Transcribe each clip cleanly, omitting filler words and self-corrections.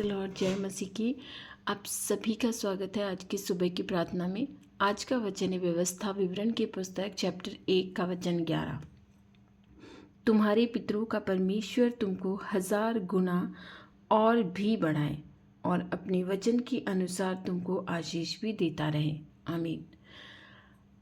Lord जय मसीह की। आप सभी का स्वागत है आज की सुबह की प्रार्थना में। आज का वचन है व्यवस्था विवरण की पुस्तक चैप्टर 1 का वचन 11। तुम्हारे पितरों का परमेश्वर तुमको 1000 गुना और भी बढ़ाए और अपने वचन के अनुसार तुमको आशीष भी देता रहे। आमीन।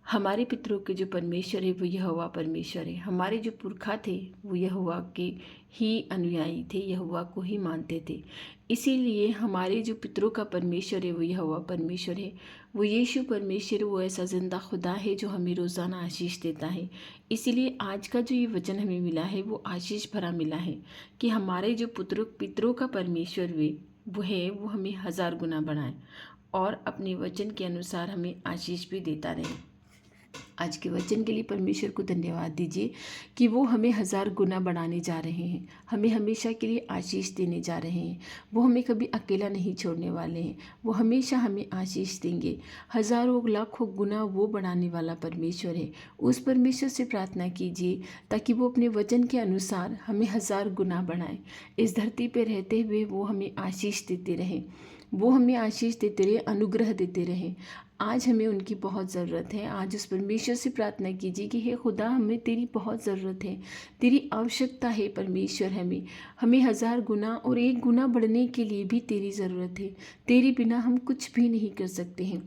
हमारे पितरों के जो परमेश्वर है वो यहोवा परमेश्वर है। हमारे जो पुरखा थे वो यहोवा के ही अनुयायी थे, यहोवा को ही मानते थे। इसीलिए हमारे जो पितरों का परमेश्वर है वो यहोवा परमेश्वर है, वो यीशु परमेश्वर, वो ऐसा जिंदा खुदा है जो हमें रोज़ाना आशीष देता है। इसीलिए आज का जो ये वचन हमें मिला है वो आशीष भरा मिला है कि हमारे जो पितरों का परमेश्वर वो है, वो हमें 1000 गुना बढ़ाए और अपने वचन के अनुसार हमें आशीष भी देता रहे। आज के वचन के लिए परमेश्वर को धन्यवाद दीजिए कि वो हमें 1000 गुना बढ़ाने जा रहे हैं, हमें हमेशा के लिए आशीष देने जा रहे हैं। वो हमें कभी अकेला नहीं छोड़ने वाले हैं, वो हमेशा हमें आशीष देंगे। हज़ारों लाखों गुना वो बढ़ाने वाला परमेश्वर है। उस परमेश्वर से प्रार्थना कीजिए ताकि वो अपने वचन के अनुसार हमें 1000 गुना बढ़ाएं। इस धरती पर रहते हुए वो हमें आशीष देते रहें, वो हमें आशीष देते रहे, अनुग्रह देते रहें। आज हमें उनकी बहुत ज़रूरत है। आज उस परमेश्वर से प्रार्थना कीजिए कि हे खुदा, हमें तेरी बहुत ज़रूरत है, तेरी आवश्यकता है। परमेश्वर हमें 1000 गुना और 1 गुना बढ़ने के लिए भी तेरी ज़रूरत है। तेरे बिना हम कुछ भी नहीं कर सकते हैं।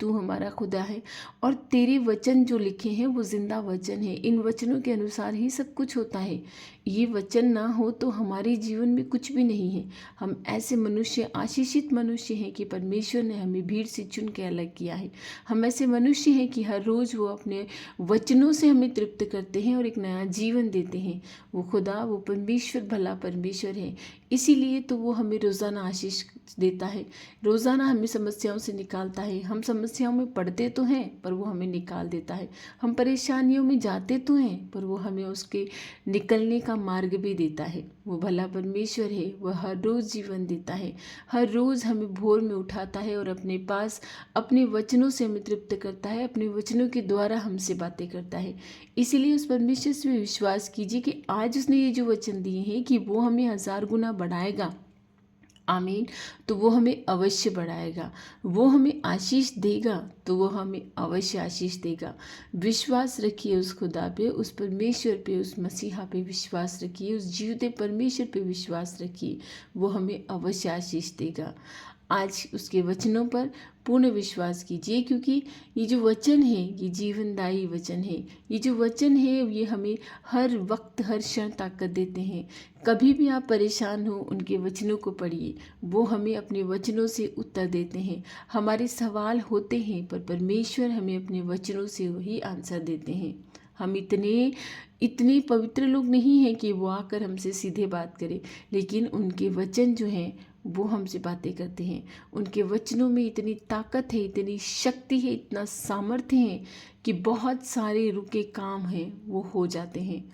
तू हमारा खुदा है और तेरे वचन जो लिखे हैं वो जिंदा वचन है। इन वचनों के अनुसार ही सब कुछ होता है। ये वचन ना हो तो हमारे जीवन में कुछ भी नहीं है। हम ऐसे मनुष्य, आशीषित मनुष्य हैं कि परमेश्वर ने हमें भीड़ से चुन के अलग किया है। हम ऐसे मनुष्य हैं कि हर रोज़ वो अपने वचनों से हमें तृप्त करते हैं और एक नया जीवन देते हैं। वो खुदा, वो परमेश्वर भला परमेश्वर है। इसीलिए तो वो हमें रोज़ाना आशीष देता है, रोज़ाना हमें समस्याओं से निकालता है। हम समस्याओं में पड़ते तो हैं पर वो हमें निकाल देता है। हम परेशानियों में जाते तो हैं पर वो हमें उसके निकलने का मार्ग भी देता है। वो भला परमेश्वर है, वह हर रोज़ जीवन देता है, हर रोज़ हमें भोर में उठाता है और अपने पास अपने वचनों से हमें तृप्त करता है, अपने वचनों के द्वारा हमसे बातें करता है। इसीलिए उस परमेश्वर से विश्वास कीजिए कि आज उसने ये जो वचन दिए हैं कि वो हमें 1000 गुना बढ़ाएगा। आमीन। तो वो हमें अवश्य बढ़ाएगा, वो हमें आशीष देगा, तो वो हमें अवश्य आशीष देगा। विश्वास रखिए उस खुदा पे, उस परमेश्वर पे, उस मसीहा पे विश्वास रखिए, उस जीवते परमेश्वर पे विश्वास रखिए, वो हमें अवश्य आशीष देगा। आज उसके वचनों पर पूर्ण विश्वास कीजिए, क्योंकि ये जो वचन है ये जीवनदायी वचन है। ये जो वचन है ये हमें हर वक्त हर क्षण ताकत देते हैं। कभी भी आप परेशान हो उनके वचनों को पढ़िए, वो हमें अपने वचनों से उत्तर देते हैं। हमारे सवाल होते हैं पर परमेश्वर हमें अपने वचनों से वही आंसर देते हैं। हम इतने पवित्र लोग नहीं हैं कि वो आकर हमसे सीधे बात करें, लेकिन उनके वचन जो हैं वो हमसे बातें करते हैं। उनके वचनों में इतनी ताकत है, इतनी शक्ति है, इतना सामर्थ्य है कि बहुत सारे रुके काम हैं वो हो जाते हैं।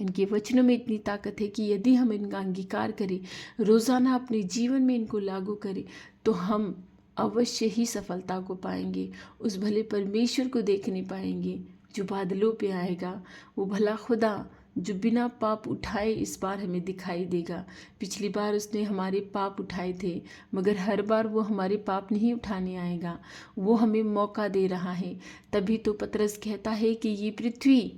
इनके वचनों में इतनी ताकत है कि यदि हम इनका अंगीकार करें, रोज़ाना अपने जीवन में इनको लागू करें, तो हम अवश्य ही सफलता को पाएंगे, उस भले परमेश्वर को देखने पाएंगे जो बादलों पे आएगा। वो भला खुदा जो बिना पाप उठाए इस बार हमें दिखाई देगा। पिछली बार उसने हमारे पाप उठाए थे, मगर हर बार वो हमारे पाप नहीं उठाने आएगा, वो हमें मौका दे रहा है। तभी तो पतरस कहता है कि ये पृथ्वी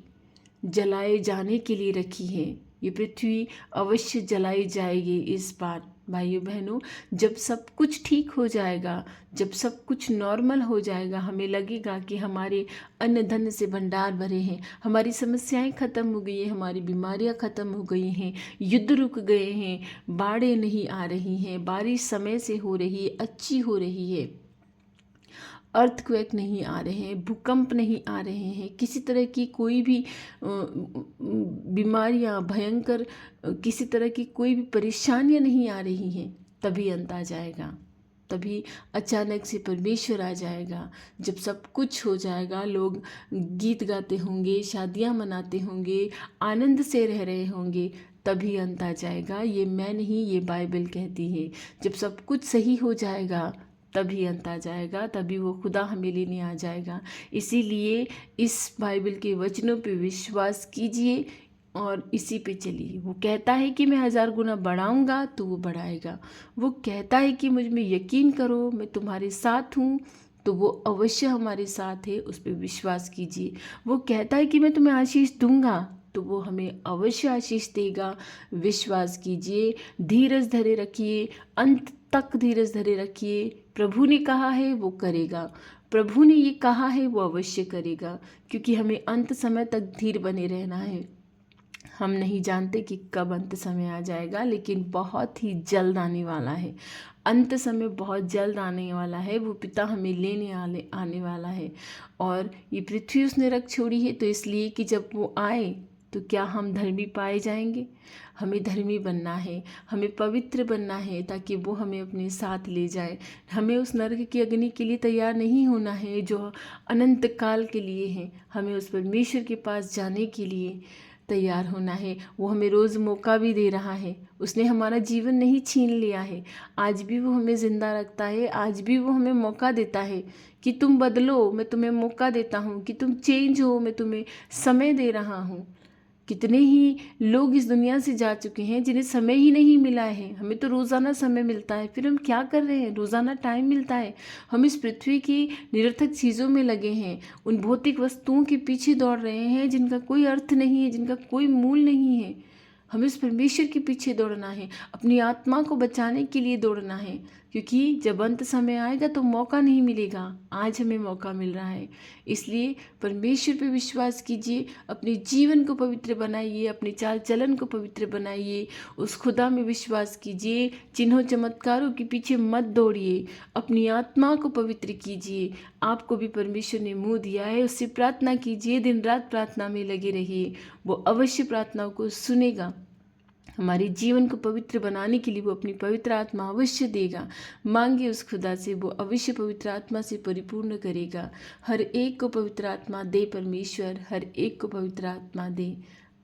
जलाए जाने के लिए रखी है, ये पृथ्वी अवश्य जलाई जाएगी इस बार। भाइयों बहनों, जब सब कुछ ठीक हो जाएगा, जब सब कुछ नॉर्मल हो जाएगा, हमें लगेगा कि हमारे अन्न धन से भंडार भरे हैं, हमारी समस्याएं खत्म हो गई हैं, हमारी बीमारियां खत्म हो गई हैं, युद्ध रुक गए हैं, बाढ़ें नहीं आ रही हैं, बारिश समय से हो रही है, अच्छी हो रही है, अर्थक्वेक नहीं आ रहे हैं, भूकंप नहीं आ रहे हैं, किसी तरह की कोई भी बीमारियां भयंकर, किसी तरह की कोई भी परेशानियां नहीं आ रही हैं, तभी अंत आ जाएगा। तभी अचानक से परमेश्वर आ जाएगा। जब सब कुछ हो जाएगा, लोग गीत गाते होंगे, शादियां मनाते होंगे, आनंद से रह रहे होंगे, तभी अंत आ जाएगा। ये मैं नहीं, ये बाइबल कहती है। जब सब कुछ सही हो जाएगा तभी अंत आ जाएगा, तभी वो खुदा हमें लेने आ जाएगा। इसीलिए इस बाइबल के वचनों पे विश्वास कीजिए, और इसी पे चलिए। वो कहता है कि मैं 1000 गुना बढ़ाऊंगा तो वो बढ़ाएगा। वो कहता है कि मुझ में यकीन करो, मैं तुम्हारे साथ हूँ, तो वो अवश्य हमारे साथ है, उस पर विश्वास कीजिए। वो कहता है कि मैं तुम्हें आशीष दूंगा, तो वो हमें अवश्य आशीष देगा। विश्वास कीजिए, धीरज धरे रखिए, अंत तक धीरज धरे रखिए। प्रभु ने कहा है वो करेगा, प्रभु ने ये कहा है वो अवश्य करेगा, क्योंकि हमें अंत समय तक धीर बने रहना है। हम नहीं जानते कि कब अंत समय आ जाएगा, लेकिन बहुत ही जल्द आने वाला है। अंत समय बहुत जल्द आने वाला है। वो पिता हमें लेने आने वाला है। और ये पृथ्वी उसने रख छोड़ी है तो इसलिए कि जब वो आए तो क्या हम धर्मी पाए जाएंगे? हमें धर्मी बनना है, हमें पवित्र बनना है, ताकि वो हमें अपने साथ ले जाए। हमें उस नरक की अग्नि के लिए तैयार नहीं होना है जो अनंत काल के लिए है। हमें उस परमेश्वर के पास जाने के लिए तैयार होना है। वो हमें रोज़ मौका भी दे रहा है। उसने हमारा जीवन नहीं छीन लिया है। आज भी वो हमें ज़िंदा रखता है। आज भी वो हमें मौका देता है कि तुम बदलो, मैं तुम्हें मौका देता हूँ, कि तुम चेंज हो, मैं तुम्हें समय दे रहा हूँ। कितने ही लोग इस दुनिया से जा चुके हैं जिन्हें समय ही नहीं मिला है। हमें तो रोज़ाना समय मिलता है, फिर हम क्या कर रहे हैं? रोज़ाना टाइम मिलता है, हम इस पृथ्वी की निरर्थक चीज़ों में लगे हैं, उन भौतिक वस्तुओं के पीछे दौड़ रहे हैं जिनका कोई अर्थ नहीं है, जिनका कोई मूल नहीं है। हमें इस परमेश्वर के पीछे दौड़ना है, अपनी आत्मा को बचाने के लिए दौड़ना है, क्योंकि जब अंत समय आएगा तो मौका नहीं मिलेगा। आज हमें मौका मिल रहा है, इसलिए परमेश्वर पे विश्वास कीजिए, अपने जीवन को पवित्र बनाइए, अपने चाल चलन को पवित्र बनाइए, उस खुदा में विश्वास कीजिए। चिन्हों चमत्कारों के पीछे मत दौड़िए, अपनी आत्मा को पवित्र कीजिए। आपको भी परमेश्वर ने मुँह दिया है, उससे प्रार्थना कीजिए, दिन रात प्रार्थना में लगे रहिए, वो अवश्य प्रार्थनाओं को सुनेगा। हमारे जीवन को पवित्र बनाने के लिए वो अपनी पवित्र आत्मा अवश्य देगा। मांगे उस खुदा से, वो अवश्य पवित्र आत्मा से परिपूर्ण करेगा। हर एक को पवित्र आत्मा दे परमेश्वर, हर एक को पवित्र आत्मा दे।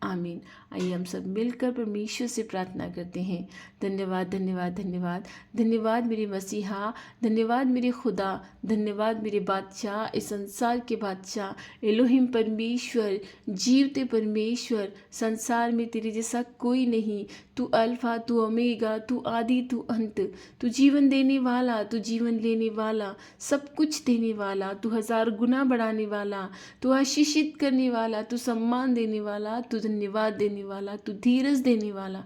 आमीन। आइए हम सब मिलकर परमेश्वर से प्रार्थना करते हैं। धन्यवाद धन्यवाद धन्यवाद धन्यवाद मेरे मसीहा, धन्यवाद मेरे खुदा, धन्यवाद मेरे बादशाह, इस संसार के बादशाह एलोहिम परमेश्वर, जीवते परमेश्वर। संसार में तेरे जैसा कोई नहीं। तू अल्फा, तू ओमेगा, तू आदि, तू अंत। तू जीवन देने वाला, तू जीवन लेने वाला, सब कुछ देने वाला, तू 1000 गुना बढ़ाने वाला, तू आशीषित करने वाला, तू सम्मान देने वाला, तू धन्यवाद देने वाला, तू धीरज देने वाला,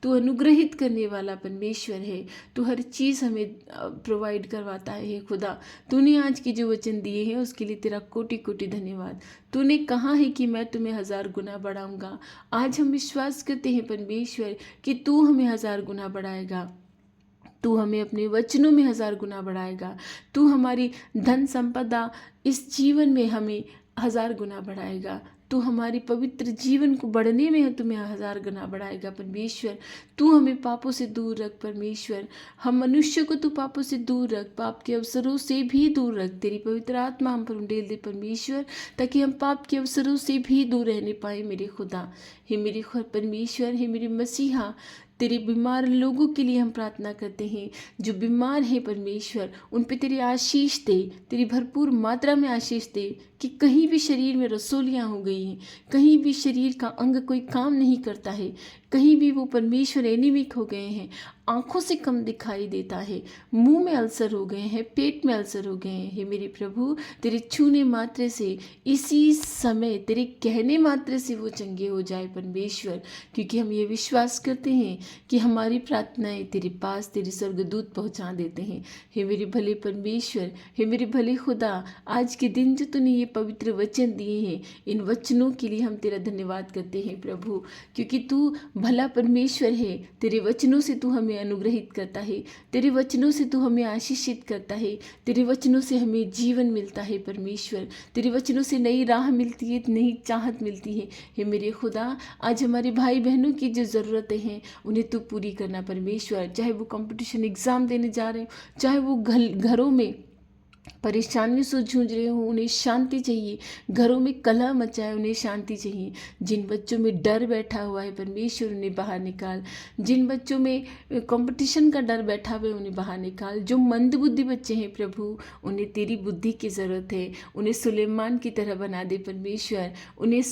तू अनुग्रहित करने वाला परमेश्वर है। तू हर चीज़ हमें प्रोवाइड करवाता है। हे खुदा, तूने आज की जो वचन दिए हैं उसके लिए तेरा कोटि कोटि धन्यवाद। तूने कहा है कि मैं तुम्हें 1000 गुना बढ़ाऊंगा। आज हम विश्वास करते हैं परमेश्वर कि तू हमें 1000 गुना बढ़ाएगा। तू हमें अपने वचनों में 1000 गुना बढ़ाएगा। तू हमारी धन संपदा इस जीवन में हमें 1000 गुना बढ़ाएगा। तू हमारी पवित्र जीवन को बढ़ने में तुम्हें 1000 गुना बढ़ाएगा परमेश्वर। तू हमें पापों से दूर रख परमेश्वर। हम मनुष्य को तू पापों से दूर रख, पाप के अवसरों से भी दूर रख। तेरी पवित्र आत्मा हम पर उंडेल दे परमेश्वर, ताकि हम पाप के अवसरों से भी दूर रहने पाए मेरे खुदा। हे मेरे परमेश्वर, हे मेरे मसीहा, तेरे बीमार लोगों के लिए हम प्रार्थना करते हैं। जो बीमार हैं परमेश्वर, उन पे तेरी आशीष दे, तेरी भरपूर मात्रा में आशीष दे, कि कहीं भी शरीर में रसोलियाँ हो गई हैं, कहीं भी शरीर का अंग कोई काम नहीं करता है, कहीं भी वो परमेश्वर एनीमिक हो गए हैं, आँखों से कम दिखाई देता है, मुंह में अल्सर हो गए हैं, पेट में अल्सर हो गए हैं। हे मेरे प्रभु, तेरे छूने मात्रे से इसी समय, तेरे कहने मात्रे से वो चंगे हो जाए परमेश्वर, क्योंकि हम ये विश्वास करते हैं कि हमारी प्रार्थनाएं तेरे पास तेरे स्वर्गदूत पहुंचा देते हैं। हे मेरे भले परमेश्वर, हे मेरे भले खुदा, आज के दिन जो तूने ये पवित्र वचन दिए हैं, इन वचनों के लिए हम तेरा धन्यवाद करते हैं प्रभु, क्योंकि तू भला परमेश्वर है। तेरे वचनों से तू हमें अनुग्रहित करता है, तेरे वचनों से तू हमें आशीषित करता है, तेरे वचनों से हमें जीवन मिलता है परमेश्वर, तेरे वचनों से नई राह मिलती है, नई चाहत मिलती है। हे मेरे खुदा, आज हमारे भाई बहनों की जो ज़रूरतें हैं उन्हें तू पूरी करना परमेश्वर। चाहे वो कंपटीशन एग्ज़ाम देने जा रहे हो, चाहे वो घरों में परेशानियों से जूझ रहे हो, उन्हें शांति चाहिए। घरों में कलह मचा है, उन्हें शांति चाहिए। जिन बच्चों में डर बैठा हुआ है परमेश्वर, उन्हें बाहर निकाल। जिन बच्चों में कंपटीशन का डर बैठा हुआ है, उन्हें बाहर निकाल। जो मंदबुद्धि बच्चे हैं प्रभु, उन्हें तेरी बुद्धि की ज़रूरत है। उन्हें सुलेमान की तरह बना दे परमेश्वर। उन्हें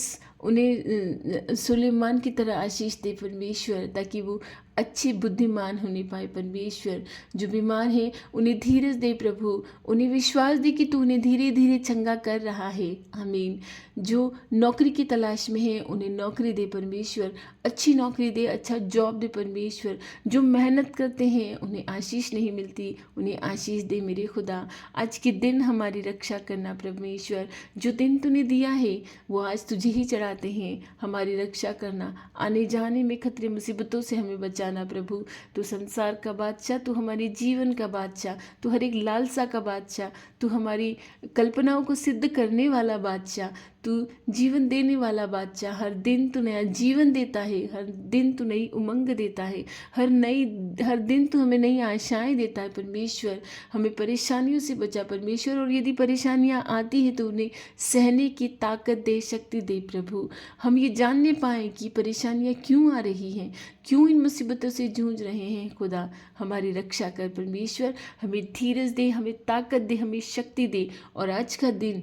सुलेमान की तरह आशीष दे परमेश्वर, ताकि वो अच्छे बुद्धिमान होने पाए परमेश्वर। जो बीमार हैं उन्हें धीरज दे प्रभु, उन्हें विश्वास दे कि तू उन्हें धीरे धीरे चंगा कर रहा है। आमीन। जो नौकरी की तलाश में है उन्हें नौकरी दे परमेश्वर, अच्छी नौकरी दे, अच्छा जॉब दे परमेश्वर। जो मेहनत करते हैं उन्हें आशीष नहीं मिलती, उन्हें आशीष दे मेरे खुदा। आज के दिन हमारी रक्षा करना परमेश्वर। जो दिन तूने दिया है वो आज तुझे ही चढ़ाते हैं। हमारी रक्षा करना, आने जाने में खतरे मुसीबतों से हमें बचाना प्रभु। तू संसार का बादशाह, तू हमारे जीवन का बादशाह, तू हर एक लालसा का बादशाह, तू हमारी कल्पनाओं को सिद्ध करने वाला बादशाह, तू जीवन देने वाला बादशाह। हर दिन तू नया जीवन देता है, हर दिन तू नई उमंग देता है, हर दिन तू हमें नई आशाएं देता है परमेश्वर। हमें परेशानियों से बचा परमेश्वर, और यदि परेशानियां आती है तो उन्हें सहने की ताकत दे, शक्ति दे प्रभु। हम ये जानने पाएँ कि परेशानियां क्यों आ रही हैं, क्यों इन मुसीबतों से जूझ रहे हैं। खुदा हमारी रक्षा कर परमेश्वर, हमें धीरज दे, हमें ताकत दे, हमें शक्ति दे। और आज का दिन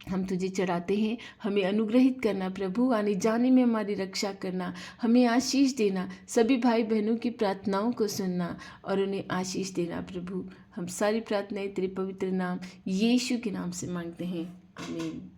हम तुझे चढ़ाते हैं। हमें अनुग्रहित करना प्रभु, आने जाने में हमारी रक्षा करना, हमें आशीष देना, सभी भाई बहनों की प्रार्थनाओं को सुनना और उन्हें आशीष देना प्रभु। हम सारी प्रार्थनाएं तेरे पवित्र नाम यीशु के नाम से मांगते हैं, आमीन।